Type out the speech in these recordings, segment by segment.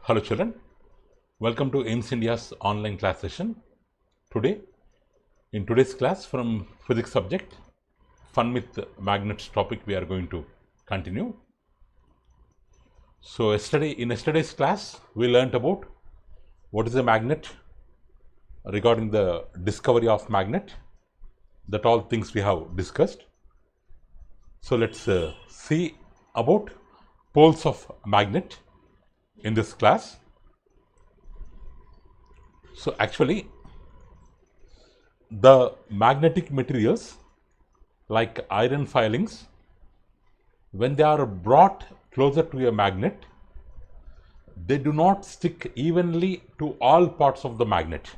Hello children, welcome to AIMS India's online class session. In today's class from physics subject, fun with magnets topic we are going to continue. So in yesterday's class we learnt about what is a magnet, regarding the discovery of magnet, that all things we have discussed. So let's see about poles of magnet in this class. So actually the magnetic materials like iron filings, when they are brought closer to a magnet, they do not stick evenly to all parts of the magnet.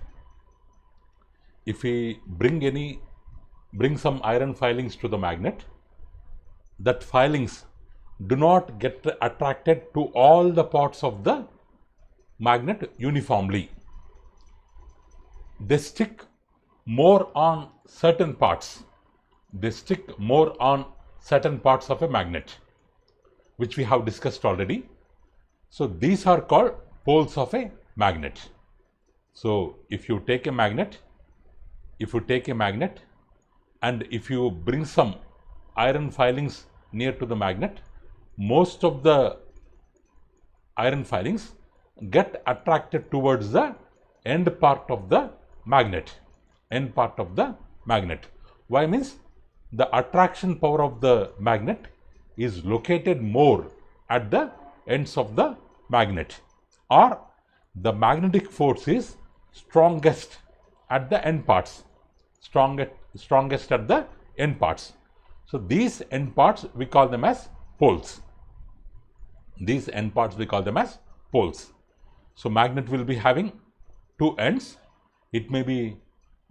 If we bring some iron filings to the magnet, that filings do not get attracted to all the parts of the magnet uniformly. They stick more on certain parts. They stick more on certain parts of a magnet, which we have discussed already. So these are called poles of a magnet. So if you take a magnet and if you bring some iron filings near to the magnet, most of the iron filings get attracted towards the end part of the magnet. Why? Means the attraction power of the magnet is located more at the ends of the magnet, or the magnetic force is strongest at the end parts. Strongest at the end parts. So these end parts we call them as poles. So magnet will be having two ends. It may be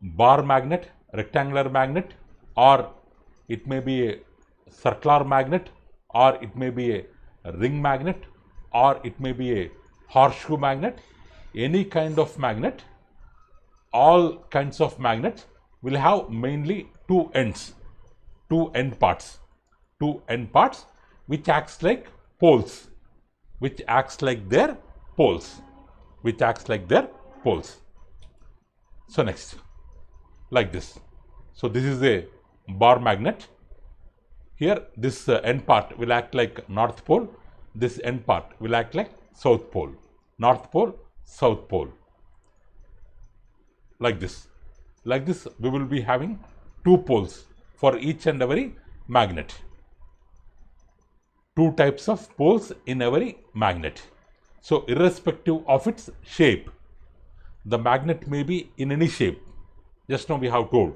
bar magnet, rectangular magnet, or it may be a circular magnet, or it may be a ring magnet, or it may be a horseshoe magnet. Any kind of magnet, all kinds of magnets will have mainly two end parts, which acts like poles, So next, like this. So this is a bar magnet. Here this end part will act like North Pole. This end part will act like South Pole. North Pole, South Pole. Like this. Like this, we will be having two poles for each and every magnet. Two types of poles in every magnet. So irrespective of its shape, the magnet may be in any shape. Just now we have told.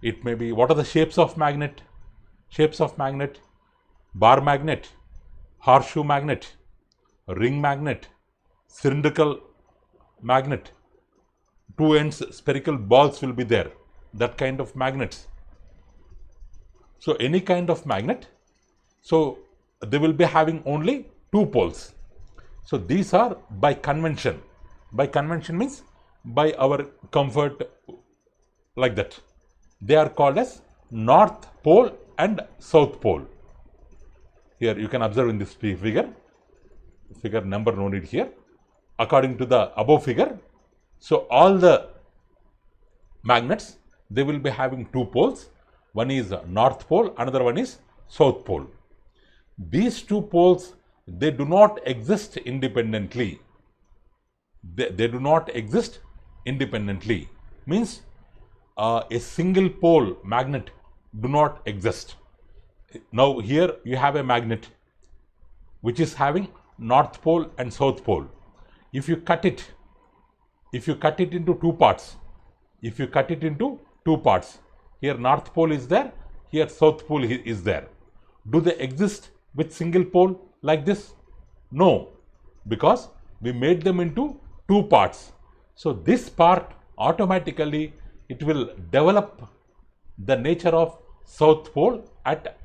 It may be, what are the shapes of magnet? Bar magnet, horseshoe magnet, ring magnet, cylindrical magnet. Two ends spherical balls will be there. That kind of magnets. So any kind of magnet, so they will be having only two poles. So these are by convention. By convention means by our comfort, like that. They are called as North Pole and South Pole. Here you can observe in this figure number no need here. According to the above figure, so all the magnets, they will be having two poles. One is North Pole, another one is South Pole. These two poles, they do not exist independently. They do not exist independently. Means a single pole magnet do not exist. Now here you have a magnet which is having North Pole and South Pole. If you cut it into two parts, here North Pole is there, here South Pole is there. Do they exist with single pole like this? No, because we made them into two parts. So this part automatically it will develop the nature of South Pole at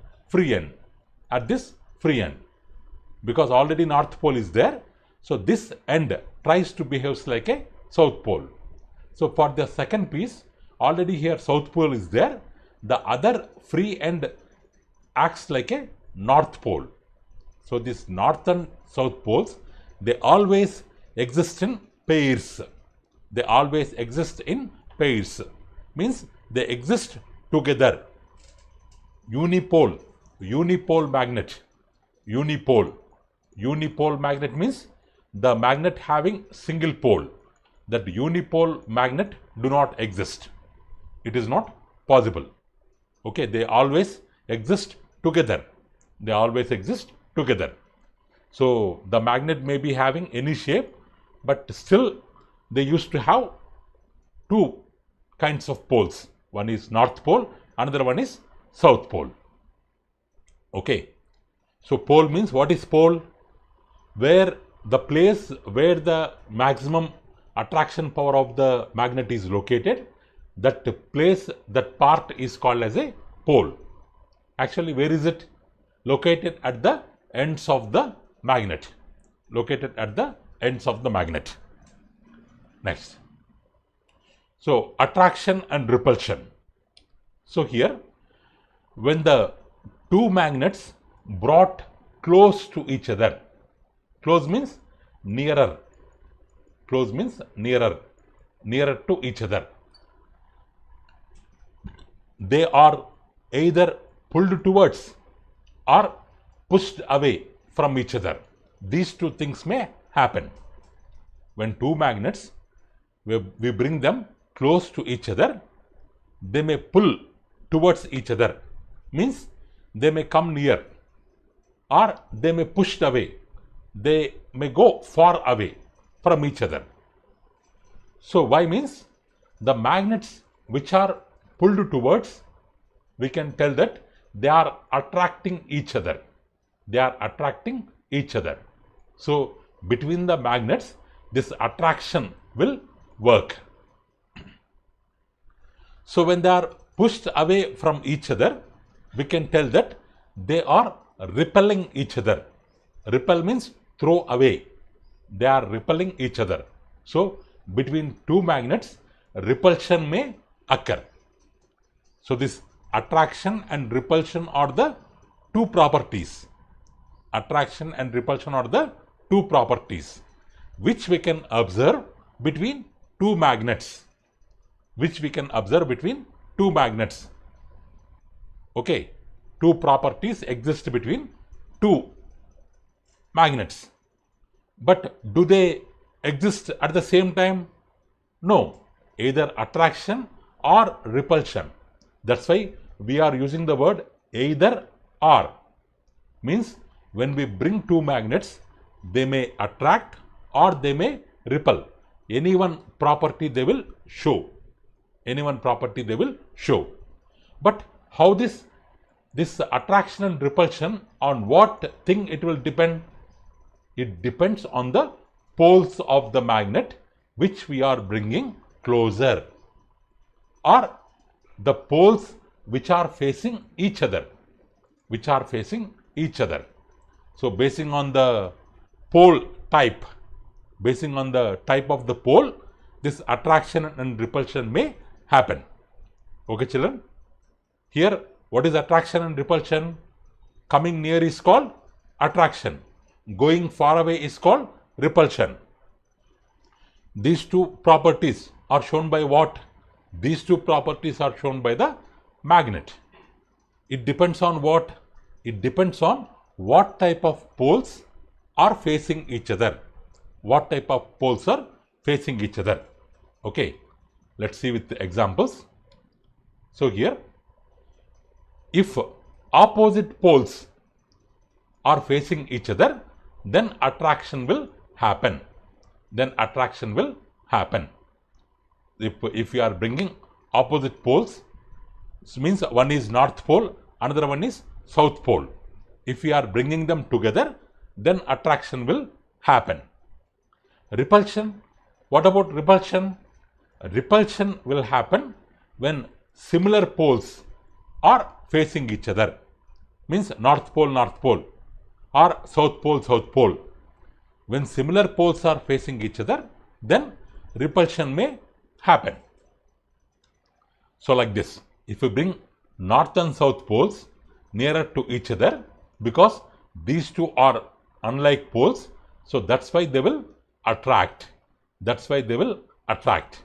this free end, because already North Pole is there. So this end tries to behave like a South Pole. So for the second piece, already here South Pole is there. The other free end acts like a North Pole. So this North and South poles, they always exist in pairs. They always exist in pairs. Means they exist together. Unipole magnet. Unipole magnet means the magnet having single pole. That unipole magnet do not exist. It is not possible. Okay, they always exist together. They always exist together. So the magnet may be having any shape, but still they used to have two kinds of poles. One is north pole, another one is south pole. Okay. So pole means, what is pole? Where the place where the maximum attraction power of the magnet is located, that place, that part is called as a pole. Actually, where is it? Located at the ends of the magnet. Located at the ends of the magnet. Next. So, attraction and repulsion. So, here, when the two magnets brought close to each other, close means nearer. Close means nearer to each other. They are either pulled towards or pushed away from each other. These two things may happen. When two magnets, we bring them close to each other, they may pull towards each other. Means they may come near, or they may push away. They may go far away from each other. So why? Means the magnets which are pulled towards, we can tell that they are attracting each other. They are attracting each other. So between the magnets, this attraction will work. So when they are pushed away from each other, we can tell that they are repelling each other. Repel means throw away. They are repelling each other. So between two magnets, repulsion may occur. So this attraction and repulsion are the two properties. Attraction and repulsion are the two properties which we can observe between two magnets. Okay, two properties exist between two magnets. But do they exist at the same time? No, either attraction or repulsion. That's why we are using the word either or. Means when we bring two magnets, they may attract or they may repel. Any one property they will show. But how this attraction and repulsion, on what thing it will depend? It depends on the poles of the magnet which we are bringing closer, or the poles which are facing each other. So basing on the pole type, of the pole, this attraction and repulsion may happen. Okay, children? Here, what is attraction and repulsion? Coming near is called attraction. Going far away is called repulsion. These two properties are shown by what? These two properties are shown by the magnet. It depends on what? It depends on what type of poles are facing each other. Okay, let's see with the examples. So here, if opposite poles are facing each other, then attraction will happen. If we are bringing opposite poles, it means one is north pole, another one is south pole. If we are bringing them together, then attraction will happen. Repulsion. What about repulsion? Repulsion will happen when similar poles are facing each other. Means north pole or south pole. When similar poles are facing each other, then repulsion may happen. So like this, if we bring north and south poles nearer to each other, because these two are unlike poles, so that's why they will attract. That's why they will attract.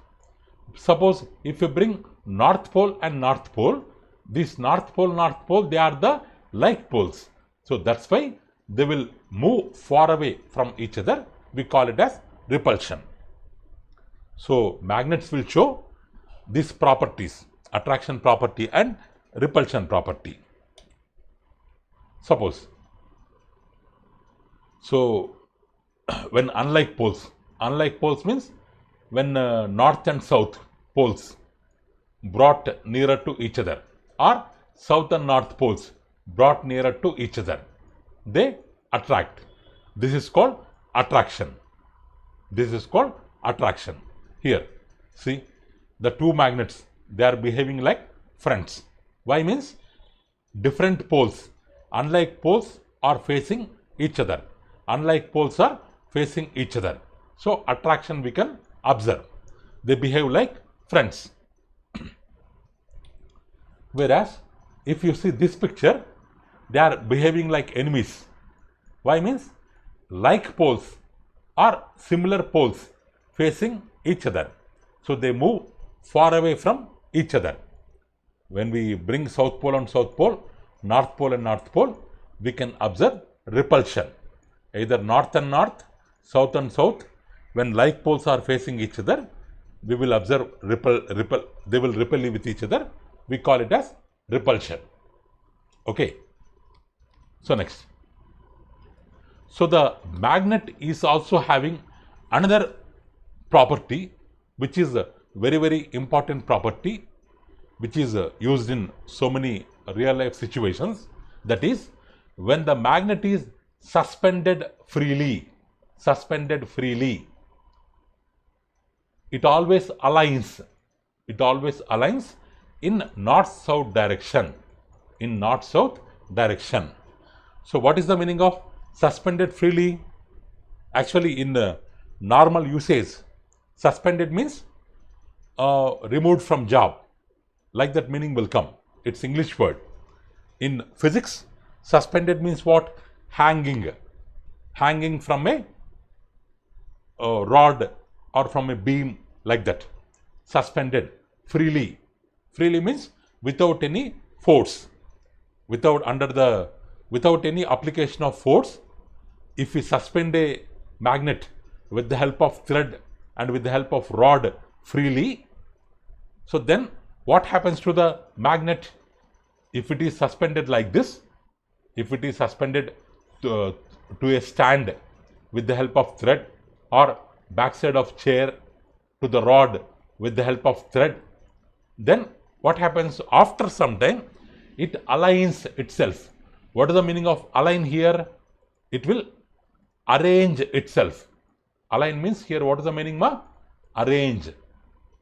Suppose if you bring North Pole and North Pole, this North Pole, they are the like poles. So that's why they will move far away from each other. We call it as repulsion. So magnets will show these properties, attraction property and repulsion property. Suppose, so when unlike poles means when north and south poles brought nearer to each other, or south and north poles brought nearer to each other, they attract. This is called attraction. This is called attraction. Here, see, the two magnets, they are behaving like friends. Why? Means different poles, unlike poles, are facing each other. Unlike poles are facing each other. So attraction we can observe. They behave like friends. Whereas if you see this picture, they are behaving like enemies. Why? Means like poles or similar poles facing each other. So they move far away from each other. When we bring South Pole and South Pole, North Pole and North Pole, we can observe repulsion. Either north and north, south and south, when like poles are facing each other, we will observe they will repel with each other. We call it as repulsion. Okay. So next. So the magnet is also having another property, which is a very, very important property, which is used in so many real life situations. That is, when the magnet is suspended freely, it always aligns in north-south direction, So what is the meaning of suspended freely? Actually, in normal usage, suspended means removed from job, like that meaning will come. It's English word. In physics, suspended means what? Hanging from a rod or from a beam, like that. Suspended freely means without any force, without any application of force. If we suspend a magnet with the help of thread and with the help of rod freely, so then what happens to the magnet? If it is suspended like this, if it is suspended to a stand with the help of thread, or backside of chair to the rod with the help of thread, then what happens? After some time, it aligns itself. What is the meaning of align here? It will arrange itself. Align means here, what is the meaning? Arrange.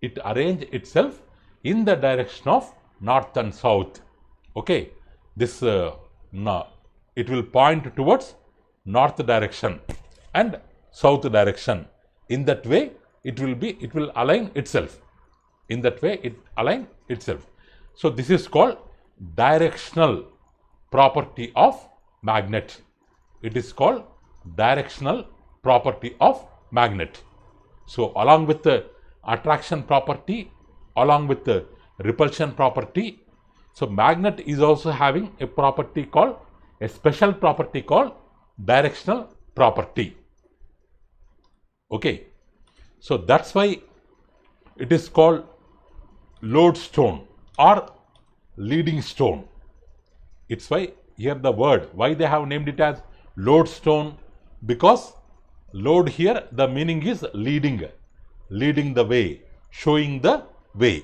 It arrange itself in the direction of north and south. Okay, this it will point towards north direction and south direction. In that way, it will align itself. In that way, it align itself. So this is called directional property of magnet. It is called directional property of magnet. So along with the attraction property, along with the repulsion property, so magnet is also having a property called, a special property called directional property. Okay, so that's why it is called lodestone or leading stone. It's why here the word, why they have named it as lodestone, because lode here, the meaning is leading the way, showing the way.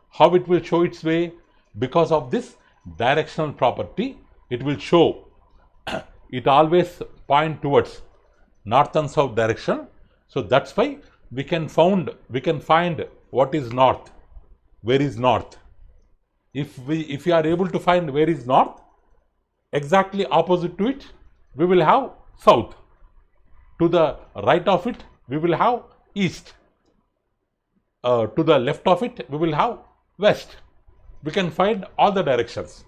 How it will show its way? Because of this directional property, it will show. It always point towards north and south direction. So that's why we can find what is north, where is north. If we are able to find where is north, exactly opposite to it, we will have south. To the right of it, we will have east. To the left of it, we will have west. We can find all the directions.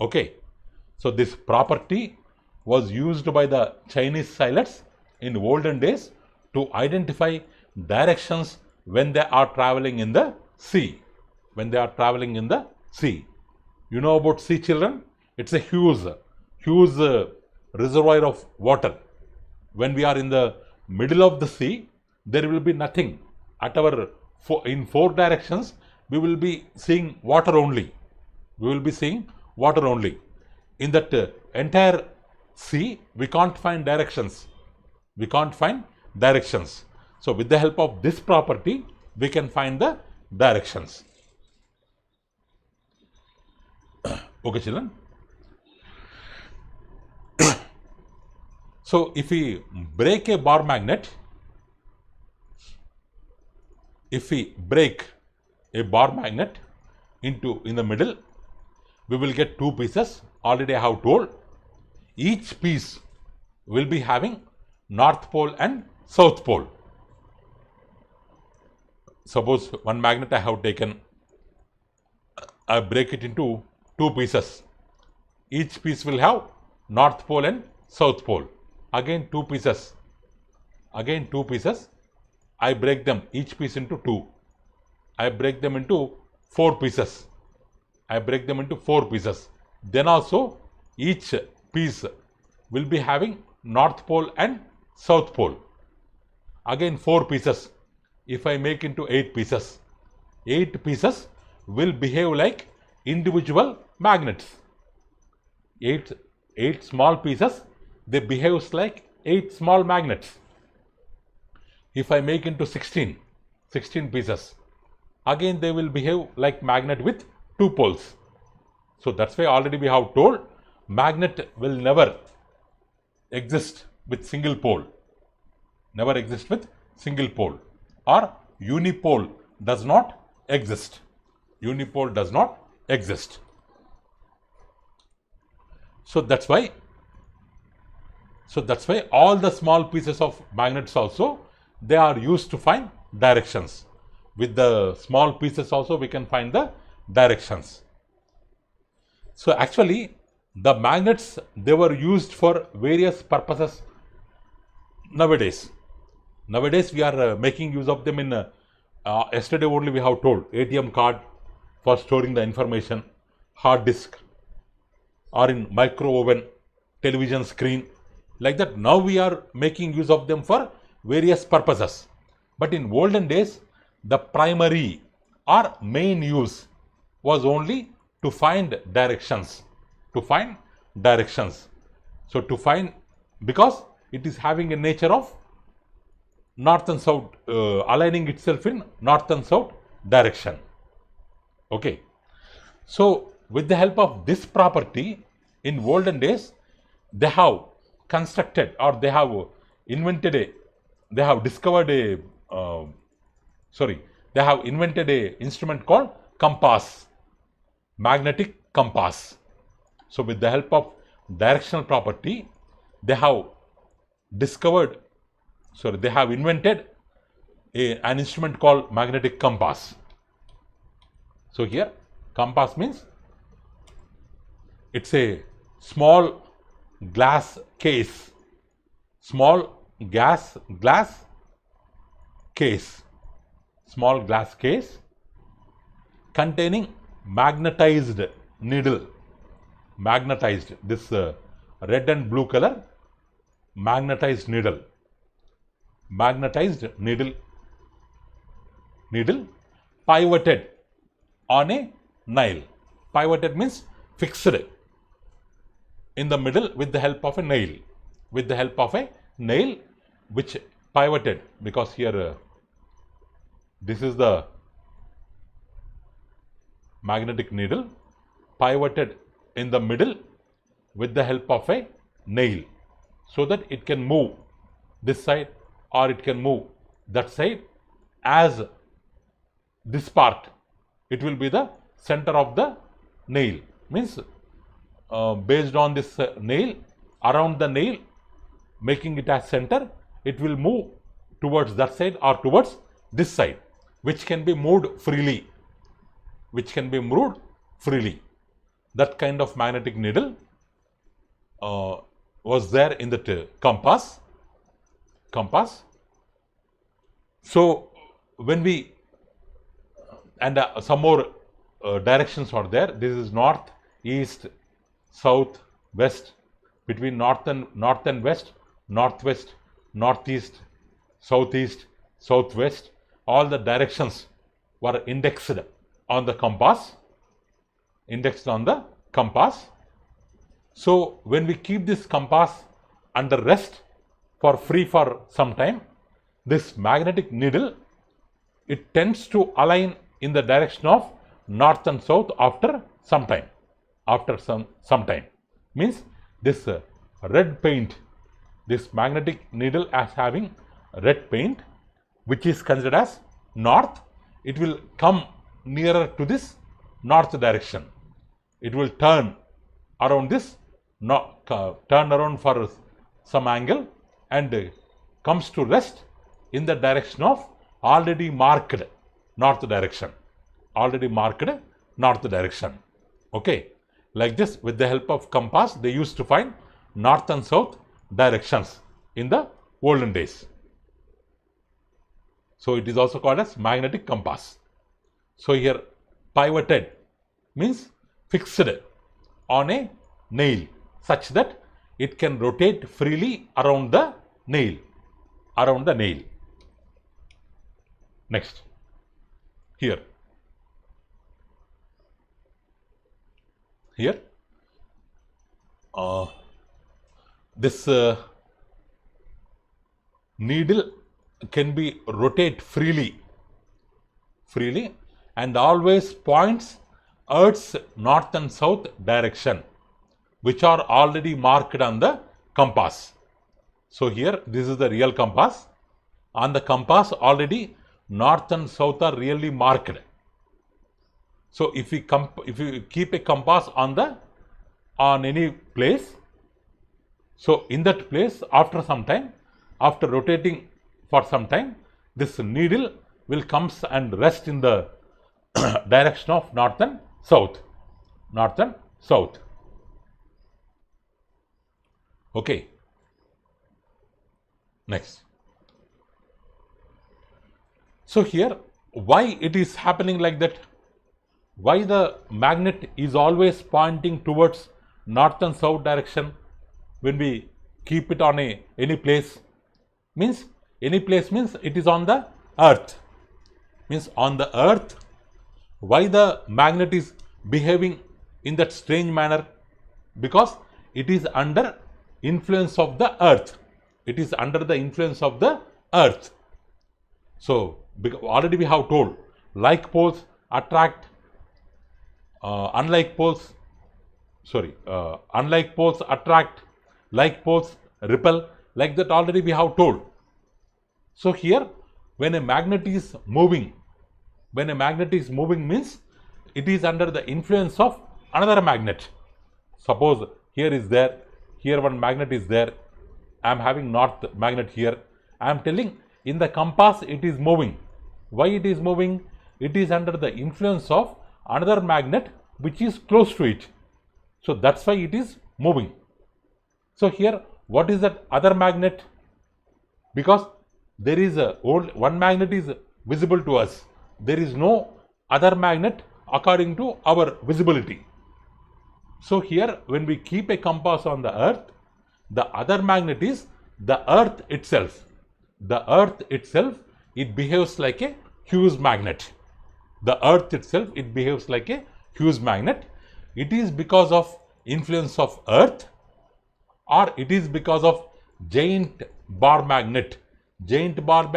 Okay. So this property was used by the Chinese sailors in olden days to identify directions when they are traveling in the sea. When they are traveling in the sea. You know about sea, children? It's a huge reservoir of water. When we are in the middle of the sea, there will be nothing. In four directions, we will be seeing water only. We will be seeing water only. In that entire sea, we can't find directions. We can't find directions. So with the help of this property, we can find the directions. Okay, children. So if we break a bar magnet, in the middle, we will get two pieces. Already I have told. Each piece will be having North Pole and South Pole. Suppose one magnet I have taken, I break it into two pieces. Each piece will have North Pole and South Pole. Again two pieces. I break them each piece into two. I break them into four pieces. Then also each piece will be having North Pole and South Pole. Again 4 pieces. If I make into 8 pieces, 8 pieces will behave like individual magnets. 8 small pieces, they behave like 8 small magnets. If I make into 16 pieces, again they will behave like magnet with 2 poles. So that's why already we have told magnet will never exist with single pole. Or unipole does not exist. So that's why all the small pieces of magnets also, they are used to find directions. With the small pieces also we can find the directions. So actually the magnets, they were used for various purposes nowadays. Nowadays we are making use of them in yesterday only we have told ATM card for storing the information, hard disk, or in micro oven, television screen. Like that, now we are making use of them for various purposes. But in olden days, the primary or main use was only to find directions. So because it is having a nature of north and south, aligning itself in north and south direction. Okay. So with the help of this property, in olden days, they have constructed, or they have invented a instrument called compass, magnetic compass. So with the help of directional property, they have invented an instrument called magnetic compass. So here compass means it's a small glass case, containing magnetized needle. This red and blue color, magnetized needle pivoted on a nail. Pivoted means fixed in the middle with the help of a nail. Which pivoted, because here this is the magnetic needle, pivoted in the middle with the help of a nail, so that it can move this side or it can move that side. As this part, it will be the center of the nail, means based on this nail, around the nail, making it as center, it will move towards that side or towards this side, which can be moved freely. That kind of magnetic needle was there in that compass. So when we, and some more directions are there. This is north, east, south, west. Between north and west, northwest, northeast, southeast, southwest, all the directions were indexed on the compass. So when we keep this compass under rest for free for some time, this magnetic needle, it tends to align in the direction of north and south after some time. Means this red paint, this magnetic needle as having red paint, which is considered as north, it will come nearer to this north direction. It will turn around this, turn around for some angle and comes to rest in the direction of already marked north direction. Okay, like this, with the help of compass, they used to find north and south directions in the olden days. So it is also called as magnetic compass. So here pivoted means fixed on a nail such that it can rotate freely around the nail. Next, here this needle can be rotate freely and always points Earth's north and south direction, which are already marked on the compass. So here this is the real compass. On the compass already north and south are really marked. So if you keep a compass on any place, so in that place, after some time, after rotating for some time, this needle will comes and rest in the direction of north and south. Okay. Next. So here, why it is happening like that? Why the magnet is always pointing towards north and south direction when we keep it on any place? Means any place means it is on the earth. Means on the earth, why the magnet is behaving in that strange manner? Because it is under influence of the earth. So already we have told, like poles attract, unlike poles attract, like poles repel, like that already we have told. So here, when a magnet is moving means it is under the influence of another magnet. Suppose here one magnet is there, I am having north magnet here, I am telling in the compass it is moving. Why it is moving? It is under the influence of another magnet which is close to it. So that's why it is moving. So here, what is that other magnet? Because there is one magnet is visible to us. There is no other magnet according to our visibility. So here, when we keep a compass on the earth, the other magnet is the earth itself. It behaves like a huge magnet. It is because of influence of earth, or it is because of giant bar magnet. Giant bar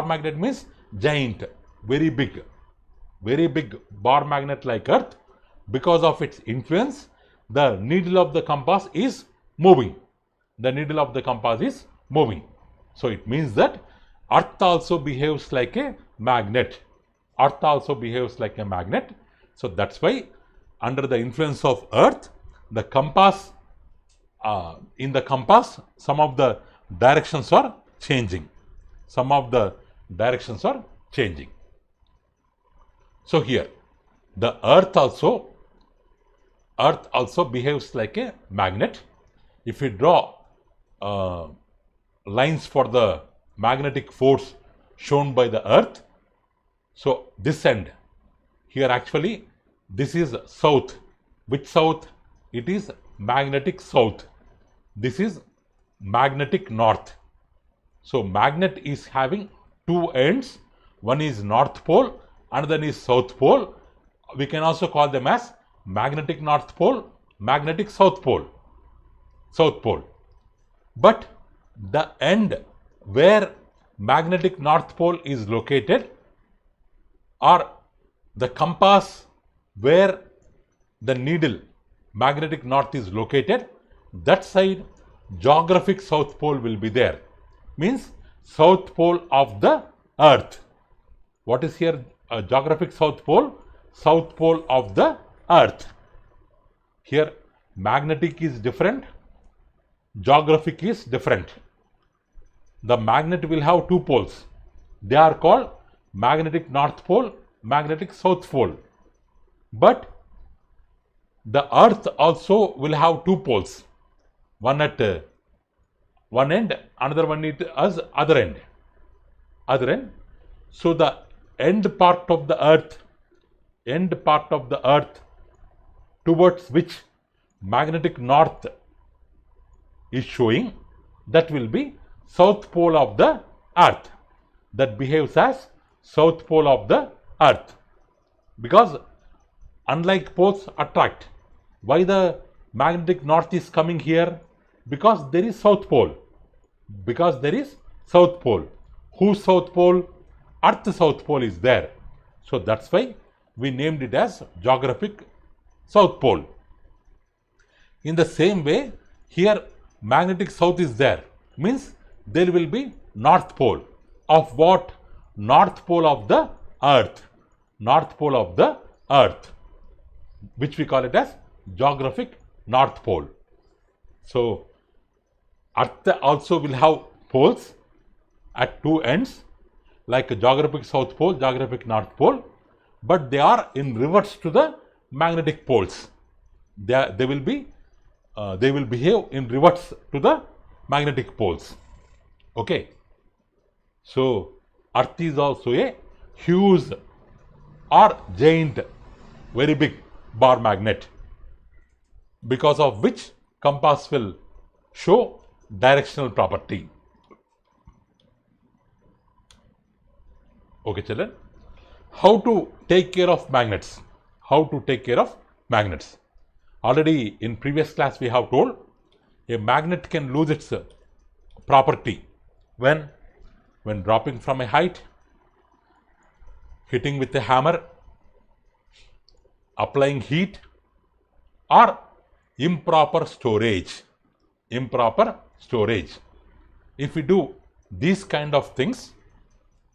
magnet means giant, very big bar magnet like earth. Because of its influence, the needle of the compass is moving. So it means that earth also behaves like a magnet. So that's why under the influence of earth, the compass, in the compass, some of the directions are changing. So here, the earth also behaves like a magnet. If we draw uh, lines for the magnetic force shown by the earth. So this end here, actually this is south. Which south? It is magnetic south. This is magnetic north. So magnet is having two ends. One is north pole, another is south pole. We can also call them as magnetic north pole, magnetic south pole. South pole. But the end where magnetic north pole is located, or the compass where the needle magnetic north is located, that side geographic south pole will be there. Means south pole of the earth. What is here geographic south pole? South pole of the earth. Here magnetic is different, geographic is different. The magnet will have two poles. They are called magnetic north pole, magnetic south pole. But the earth also will have two poles. One at one end, another one as other end. So the end part of the earth towards which magnetic north is showing, that will be south pole of the earth. That behaves as south pole of the earth, because unlike poles attract. Why the magnetic north is coming here? Because there is south pole. Because there is south pole. Whose south pole? Earth south pole is there. So that's why we named it as geographic south pole. In the same way, here magnetic south is there. Means there will be north pole. Of what? North pole of the earth. North pole of the earth, which we call it as geographic north pole. So earth also will have poles at two ends, like a geographic south pole, geographic north pole, but they are in reverse to the magnetic poles. They will behave in reverse to the magnetic poles. Okay. So earth is also a huge or giant, very big bar magnet, because of which compass will show directional property. Okay, children. How to take care of magnets? How to take care of magnets? Already in previous class we have told a magnet can lose its property when dropping from a height, hitting with a hammer, applying heat, or improper storage. Improper storage. If we do these kind of things,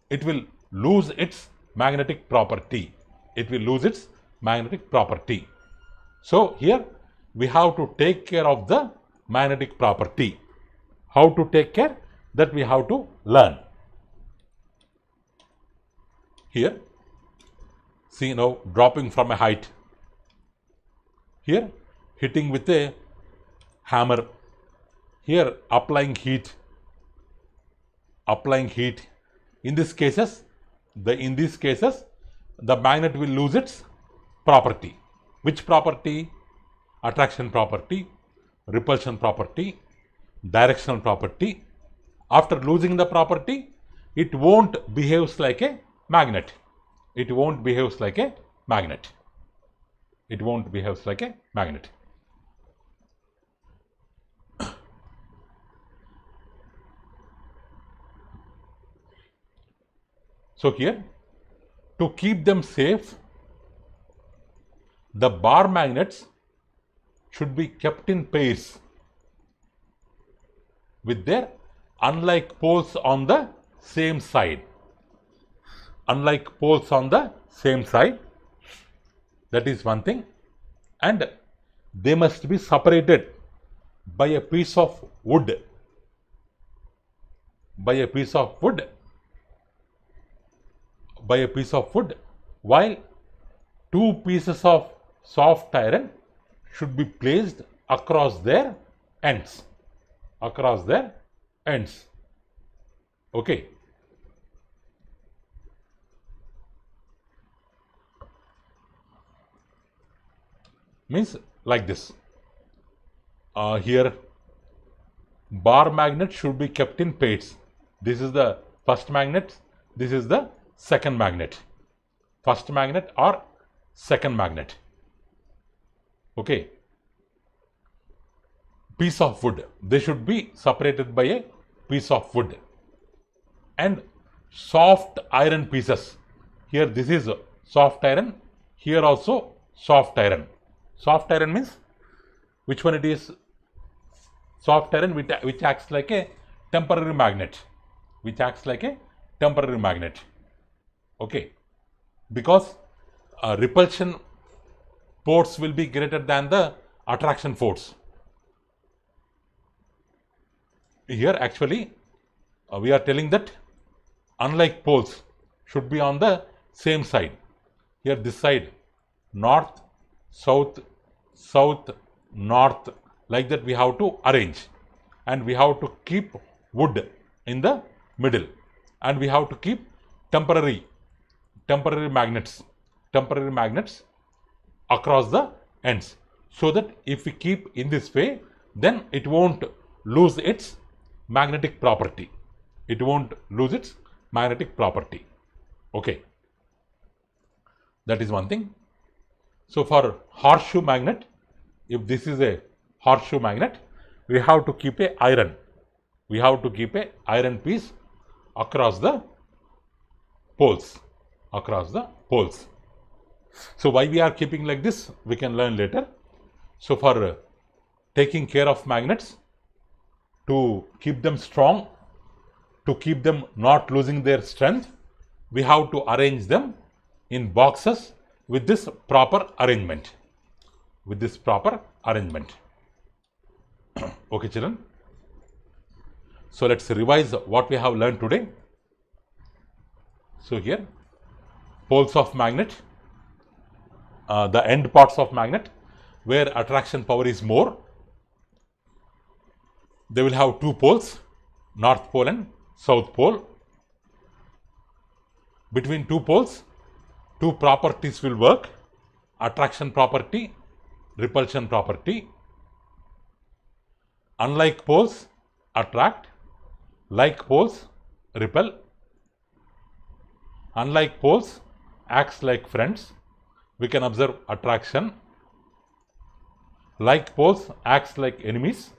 it will lose its magnetic property. It will lose its magnetic property. So here we have to take care of the magnetic property. How to take care? That we have to learn. Here, see now, dropping from a height. Here, hitting with a hammer. Here, applying heat. In these cases, the magnet will lose its property. Which property? Attraction property, repulsion property, directional property. After losing the property, it won't behave like a magnet. It won't behave like a magnet. It won't behave like a magnet. So here, to keep them safe, the bar magnets should be kept in pairs with their unlike poles on the same side. Unlike poles on the same side, that is one thing, and they must be separated by a piece of wood. By a piece of wood, while two pieces of soft iron should be placed across their ends. across their ends. Okay. Means like this. Here bar magnet should be kept in pairs. This is the first magnet, this is the second magnet. First magnet or second magnet. Okay. Piece of wood, they should be separated by a piece of wood. And soft iron pieces. Here this is soft iron, here also soft iron. Soft iron means which one it is? Soft iron which acts like a temporary magnet. Which acts like a temporary magnet. Okay. Because repulsion force will be greater than the attraction force. Here actually we are telling that unlike poles should be on the same side. Here this side north, south, south, north, like that we have to arrange, and we have to keep wood in the middle, and we have to keep temporary magnets across the ends, so that if we keep in this way, then it won't lose its magnetic property. It won't lose its magnetic property. Okay. That is one thing. So for horseshoe magnet, if this is a horseshoe magnet, we have to keep a iron. We have to keep a iron piece across the poles. Across the poles. So why we are keeping like this, we can learn later. So for taking care of magnets, to keep them strong, to keep them not losing their strength, we have to arrange them in boxes with this proper arrangement. With this proper arrangement. Okay, children. So let's revise what we have learned today. So here, poles of magnet, the end parts of magnet where attraction power is more. They will have two poles, north pole and south pole. Between two poles, two properties will work: attraction property, repulsion property. Unlike poles, attract; like poles, repel. Unlike poles, acts like friends. We can observe attraction. Like poles, acts like enemies.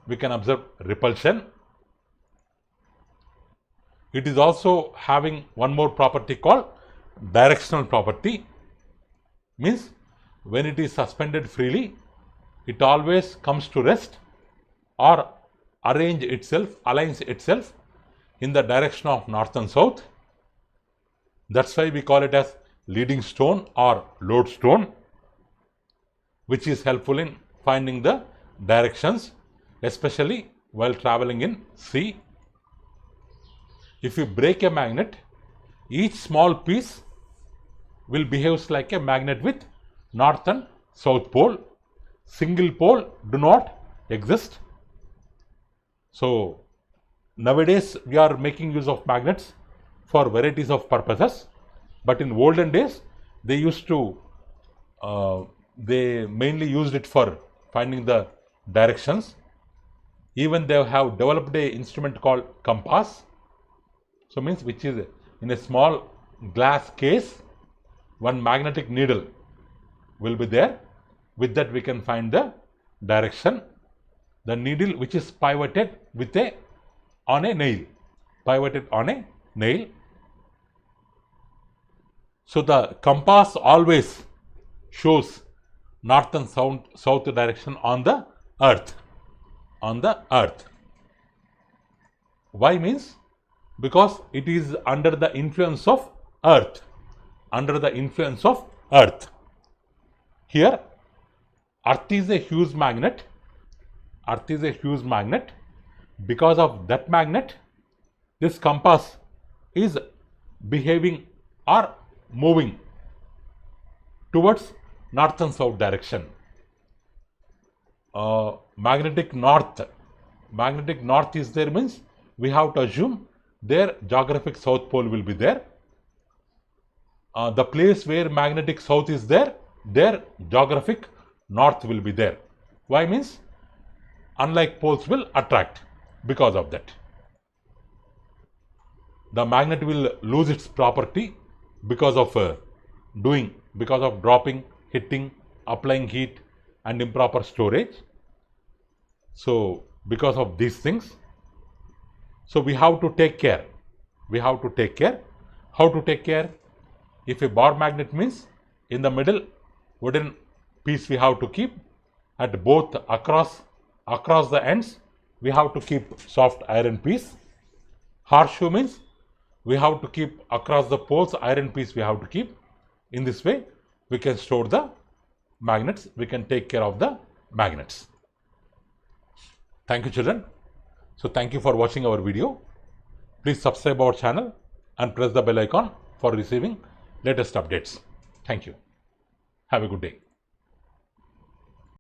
We can observe repulsion. It is also having one more property called directional property. Means when it is suspended freely, it always comes to rest or aligns itself in the direction of north and south. That's why we call it as leading stone or lodestone, which is helpful in finding the directions, especially while traveling in sea. If you break a magnet, each small piece will behave like a magnet with north and south pole. Single pole do not exist. So nowadays we are making use of magnets for varieties of purposes, but in olden days they used to they mainly used it for finding the directions. Even they have developed a instrument called compass. So means which is in a small glass case, one magnetic needle will be there. With that we can find the direction. The needle which is pivoted with on a nail. Pivoted on a nail. So the compass always shows north and south direction on the earth. On the earth. Why means? Because it is under the influence of earth. Under the influence of earth. Here, earth is a huge magnet. Earth is a huge magnet. Because of that magnet, this compass is behaving or moving towards north and south direction. Magnetic north magnetic north is there means we have to assume their geographic south pole will be there. The place where magnetic south is there, their geographic north will be there. Why means unlike poles will attract because of that. The magnet will lose its property because of dropping, hitting, applying heat and improper storage. So because of these things, so we have to take care. How to take care? If a bar magnet means in the middle wooden piece we have to keep, at both across the ends we have to keep soft iron piece. Horseshoe means we have to keep across the poles iron piece we have to keep. In this way we can store the magnets, we can take care of the magnets. Thank you children. So thank you for watching our video. Please subscribe our channel and press the bell icon for receiving latest updates. Thank you. Have a good day.